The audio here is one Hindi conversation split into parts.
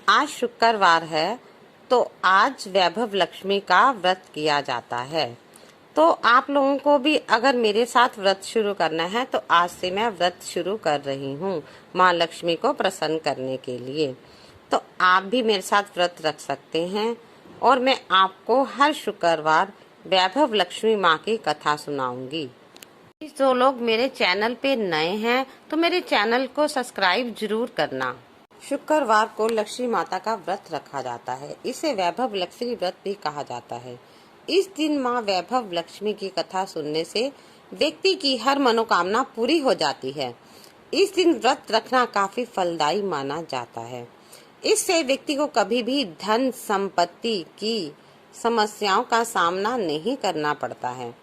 आज शुक्रवार है तो आज वैभव लक्ष्मी का व्रत किया जाता है। तो आप लोगों को भी अगर मेरे साथ व्रत शुरू करना है तो आज से मैं व्रत शुरू कर रही हूँ माँ लक्ष्मी को प्रसन्न करने के लिए। तो आप भी मेरे साथ व्रत रख सकते हैं और मैं आपको हर शुक्रवार वैभव लक्ष्मी माँ की कथा सुनाऊंगी। जो लोग मेरे चैनल पे नए हैं तो मेरे चैनल को सब्सक्राइब जरूर करना। शुक्रवार को लक्ष्मी माता का व्रत रखा जाता है। इसे वैभव लक्ष्मी व्रत भी कहा जाता है। इस दिन माँ वैभव लक्ष्मी की कथा सुनने से व्यक्ति की हर मनोकामना पूरी हो जाती है। इस दिन व्रत रखना काफी फलदायी माना जाता है। इससे व्यक्ति को कभी भी धन संपत्ति की समस्याओं का सामना नहीं करना पड़ता है।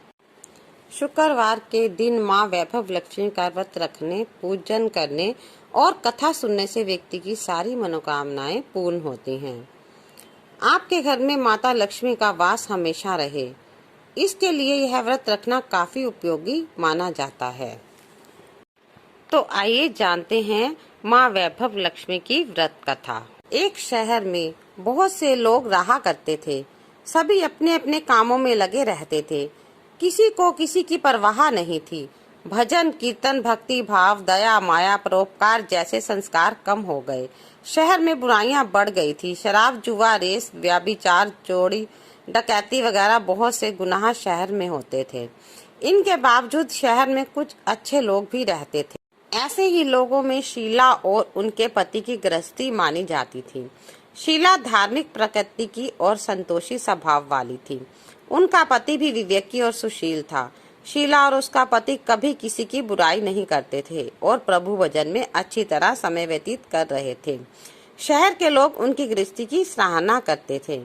शुक्रवार के दिन माँ वैभव लक्ष्मी का व्रत रखने, पूजन करने और कथा सुनने से व्यक्ति की सारी मनोकामनाएं पूर्ण होती हैं। आपके घर में माता लक्ष्मी का वास हमेशा रहे, इसके लिए यह व्रत रखना काफी उपयोगी माना जाता है। तो आइए जानते हैं माँ वैभव लक्ष्मी की व्रत कथा। एक शहर में बहुत से लोग रहा करते थे। सभी अपने अपने कामों में लगे रहते थे। किसी को किसी की परवाह नहीं थी। भजन, कीर्तन, भक्ति भाव, दया, माया, परोपकार जैसे संस्कार कम हो गए। शहर में बुराइयां बढ़ गई थी। शराब, जुआ, रेस, व्यभिचार, चोरी, डकैती वगैरह बहुत से गुनाह शहर में होते थे। इनके बावजूद शहर में कुछ अच्छे लोग भी रहते थे। ऐसे ही लोगों में शीला और उनके पति की गृहस्थी मानी जाती थी। शीला धार्मिक प्रकृति की और संतोषी स्वभाव वाली थी। उनका पति भी विवेकी और सुशील था। शीला और उसका पति कभी किसी की बुराई नहीं करते थे और प्रभु भजन में अच्छी तरह समय व्यतीत कर रहे थे। शहर के लोग उनकी गृहस्थी की सराहना करते थे।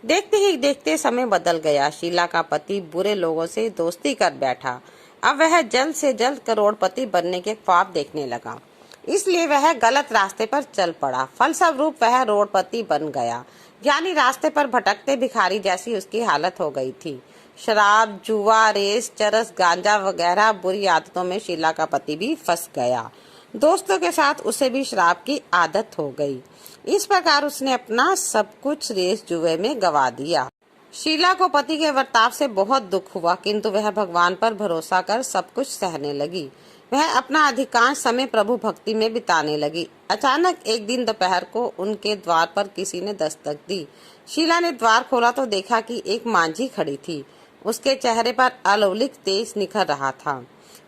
देखते ही देखते समय बदल गया। शीला का पति बुरे लोगों से दोस्ती कर बैठा। अब वह जल्द से जल्द करोड़पति बनने के ख्वाब देखने लगा, इसलिए वह गलत रास्ते पर चल पड़ा। फलस्वरूप वह करोड़पति बन गया, यानी रास्ते पर भटकते भिखारी जैसी उसकी हालत हो गई थी। शराब, जुआ, रेस, चरस, गांजा वगैरह बुरी आदतों में शीला का पति भी फंस गया। दोस्तों के साथ उसे भी शराब की आदत हो गई। इस प्रकार उसने अपना सब कुछ रेस जुए में गवा दिया। शीला को पति के बर्ताव से बहुत दुख हुआ, किंतु वह भगवान पर भरोसा कर सब कुछ सहने लगी। वह अपना अधिकांश समय प्रभु भक्ति में बिताने लगी। अचानक एक दिन दोपहर को उनके द्वार पर किसी ने दस्तक दी। शीला ने द्वार खोला तो देखा कि एक मांझी खड़ी थी। उसके चेहरे पर अलौकिक तेज निखर रहा था।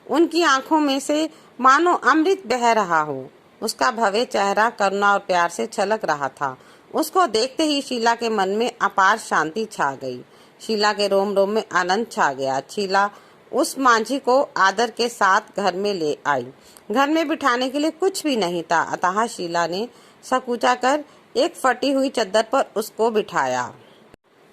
उनकी आंखों में से मानो अमृत बह रहा हो। उसका भव्य चेहरा करुणा और प्यार से छलक रहा था। उसको देखते ही शीला के मन में अपार शांति छा गई। शीला के रोम रोम में आनंद छा गया। शीला उस मांझी को आदर के साथ घर में ले आई। घर में बिठाने के लिए कुछ भी नहीं था, अतः शीला ने सकुचा कर एक फटी हुई चद्दर पर उसको बिठाया।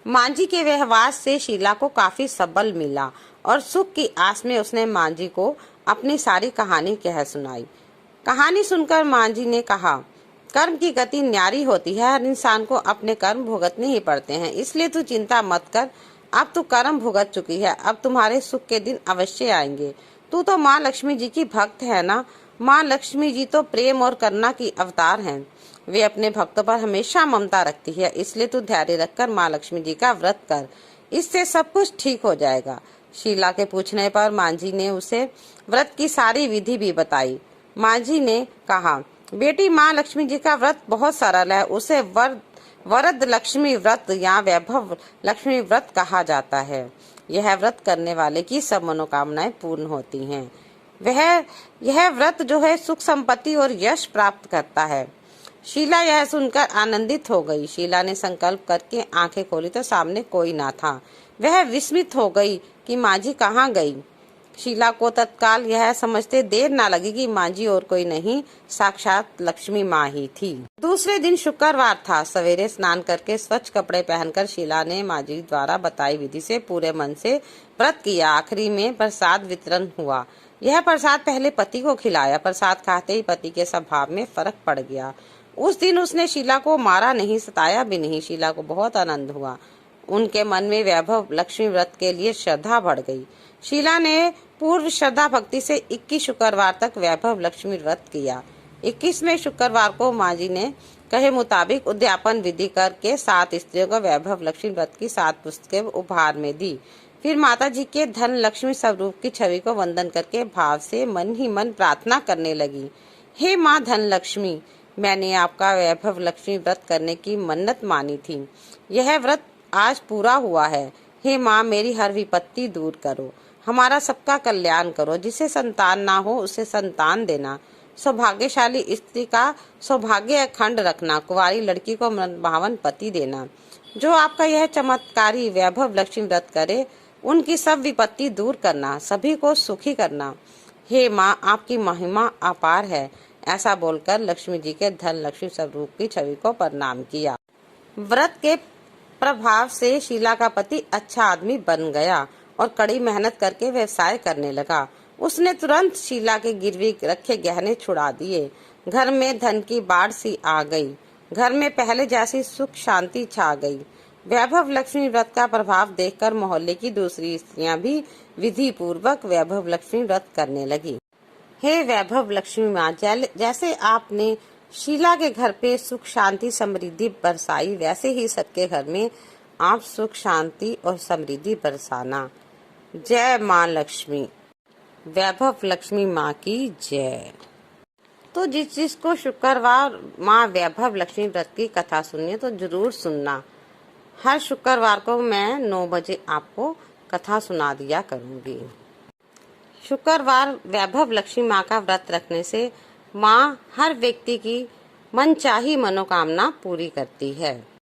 मांझी के व्यवहार से शीला को काफी सबल मिला और सुख की आस में उसने मांझी को अपनी सारी कहानी कह सुनाई। कहानी सुनकर मांझी ने कहा, कर्म की गति न्यारी होती है। हर इंसान को अपने कर्म भुगतने ही पड़ते हैं, इसलिए तू चिंता मत कर। अब तू कर्म भुगत चुकी है, अब तुम्हारे सुख के दिन अवश्य आएंगे। तू तो माँ लक्ष्मी जी की भक्त है ना। माँ लक्ष्मी जी तो प्रेम और करुणा की अवतार हैं। वे अपने भक्तों पर हमेशा ममता रखती है, इसलिए तू धैर्य रखकर माँ लक्ष्मी जी का व्रत कर, इससे सब कुछ ठीक हो जाएगा। शीला के पूछने पर मांझी ने उसे व्रत की सारी विधि भी बताई। मांझी ने कहा, बेटी, माँ लक्ष्मी जी का व्रत बहुत सरल है। उसे वरद लक्ष्मी व्रत या वैभव लक्ष्मी व्रत कहा जाता है। यह व्रत करने वाले की सब मनोकामनाएं पूर्ण होती हैं। यह व्रत जो है सुख संपत्ति और यश प्राप्त करता है। शीला यह सुनकर आनंदित हो गई। शीला ने संकल्प करके आंखें खोली तो सामने कोई ना था। वह विस्मित हो गई कि मांझी कहाँ गई। शीला को तत्काल यह समझते देर ना लगी कि मांझी और कोई नहीं, साक्षात लक्ष्मी माँ ही थी। दूसरे दिन शुक्रवार था। सवेरे स्नान करके स्वच्छ कपड़े पहनकर शीला ने मांझी द्वारा बताई विधि से पूरे मन से व्रत किया। आखिरी में प्रसाद वितरण हुआ। यह प्रसाद पहले पति को खिलाया। प्रसाद खाते ही पति के स्वभाव में फर्क पड़ गया। उस दिन उसने शीला को मारा नहीं, सताया भी नहीं। शीला को बहुत आनंद हुआ। उनके मन में वैभव लक्ष्मी व्रत के लिए श्रद्धा बढ़ गई। शीला ने पूर्व श्रद्धा भक्ति से 21 शुक्रवार तक वैभव लक्ष्मी व्रत किया। 21वें शुक्रवार को मांझी ने कहे मुताबिक उद्यापन विधि करके 7 स्त्रियों को वैभव लक्ष्मी व्रत की 7 पुस्तकें उपहार में दी। फिर माता जी के धन लक्ष्मी स्वरूप की छवि को वंदन करके भाव से मन ही मन प्रार्थना करने लगी। हे माँ धन लक्ष्मी, मैंने आपका वैभव लक्ष्मी व्रत करने की मन्नत मानी थी। यह व्रत आज पूरा हुआ है। हे माँ, मेरी हर विपत्ति दूर करो, हमारा सबका कल्याण करो। जिसे संतान ना हो उसे संतान देना, सौभाग्यशाली स्त्री का सौभाग्य अखंड रखना, कुंवारी लड़की को मनभावन पति देना। जो आपका यह चमत्कारी वैभव लक्ष्मी व्रत करे उनकी सब विपत्ति दूर करना, सभी को सुखी करना। हे माँ, आपकी महिमा अपार है। ऐसा बोलकर लक्ष्मी जी के धन लक्ष्मी स्वरूप की छवि को प्रणाम किया। व्रत के प्रभाव से शीला का पति अच्छा आदमी बन गया और कड़ी मेहनत करके व्यवसाय करने लगा। उसने तुरंत शीला के गिरवी रखे गहने छुड़ा दिए। घर में धन की बाढ़ सी आ गई। घर में पहले जैसी सुख शांति छा गई। वैभव लक्ष्मी व्रत का प्रभाव देखकर मोहल्ले की दूसरी स्त्रियां भी विधि पूर्वक वैभव लक्ष्मी व्रत करने लगी। हे वैभव लक्ष्मी माँ, जैसे आपने शीला के घर पे सुख शांति समृद्धि बरसाई, वैसे ही सबके घर में आप सुख शांति और समृद्धि बरसाना। जय माँ लक्ष्मी। वैभव लक्ष्मी माँ की जय। तो जिसको शुक्रवार माँ वैभव लक्ष्मी व्रत की कथा सुननी है तो जरूर सुनना। हर शुक्रवार को मैं 9 बजे आपको कथा सुना दिया करूंगी। शुक्रवार वैभव लक्ष्मी माँ का व्रत रखने से माँ हर व्यक्ति की मनचाही मनोकामना पूरी करती है।